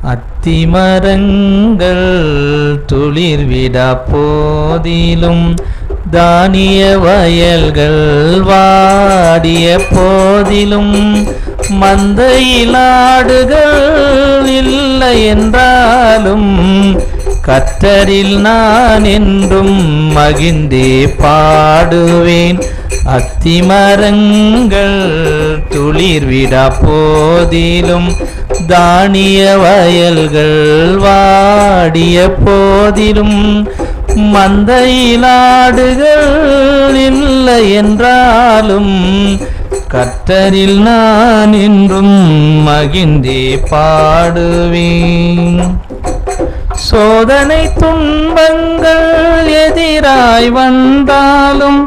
அத்திமரங்கள் துளிர்விட போதிலும் தானிய வயல்கள் வாடிய போதிலும் மந்தையில் ஆடுகள் இல்லை என்றாலும் கர்த்தரில் நான் என்றும் மகிழ்ந்தே பாடுவேன். அத்திமரங்கள் துளிர்விட போதிலும் தானிய வயல்கள் வாடிய போதிலும் மந்தையில் ஆடுகள் இல்லை என்றாலும் கர்த்தரில் நான் என்றும் மகிழ்ந்தே பாடுவேன். சோதனை துன்பங்கள் எதிராய் வந்தாலும்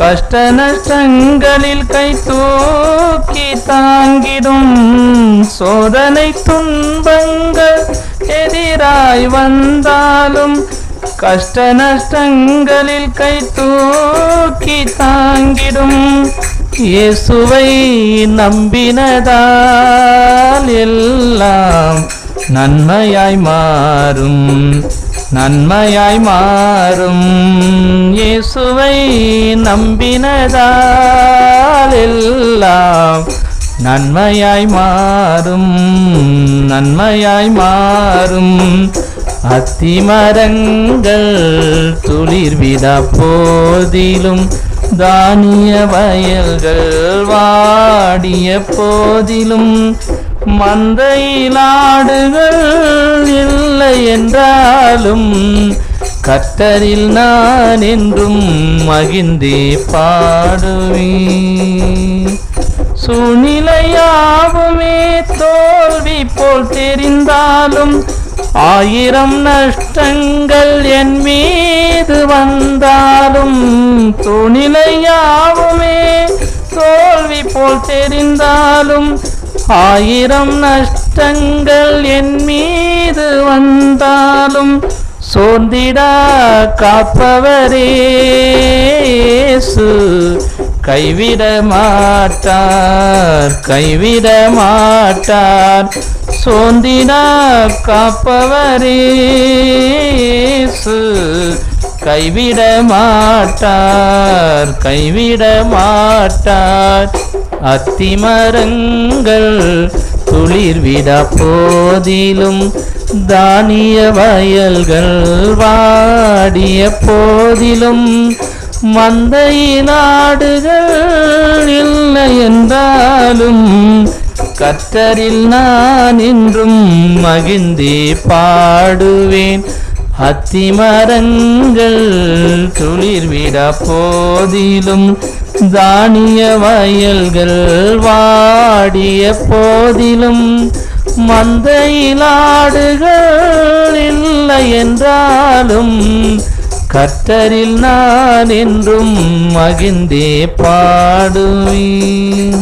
கஷ்ட நஷ்டங்களில் கை தூக்கி தாங்கிடும். சோதனை துன்பங்கள் எதிராய் வந்தாலும் கஷ்ட நஷ்டங்களில் கை தூக்கி தாங்கிடும். இயேசுவை நம்பினதால் எல்லாம் நன்மையாய் மாறும், நன்மையாய் மாறும். இயேசுவை நம்பினதால் எல்லாம் நன்மையாய் மாறும், நன்மையாய் மாறும். அத்திமரங்கள் துளிர்விட போதிலும் தானிய வயல்கள் வாடிய போதிலும் மந்தையில் ஆடுகள் இல்லை என்றாலும் கர்த்தரில் நான் என்றும் மகிழ்ந்தே பாடுவேன். சூழ்நிலையாவுமே தோல்வி போல் தெரிந்தாலும் ஆயிரம் நஷ்டங்கள் என் மீது வந்தாலும் சூழ்நிலையாவுமே தோல்வி போல் தெரிந்தாலும் ஆயிரம் நஷ்டங்கள் என் மீது வந்தாலும் சோர்ந்திடா காப்பவரே இயேசு கைவிட மாட்டார், கைவிட மாட்டார். சோர்ந்திடா காப்பவரே இயேசு கைவிட மாட்டார், கைவிட மாட்டார். அத்திமரங்கள் துளிர்விட போதிலும் தானிய வயல்கள் வாடிய போதிலும் மந்தையில் ஆடுகள் இல்லை என்றாலும் கர்த்தரில் நான் என்றும் மகிழ்ந்தே பாடுவேன். அத்திமரங்கள் துளிர்விட போதிலும் தானிய வயல்கள் வாடிய போதிலும் மந்தையில் ஆடுகள் இல்லை என்றாலும் கர்த்தரில் நான் என்றும் மகிழ்ந்தே பாடுவேன்.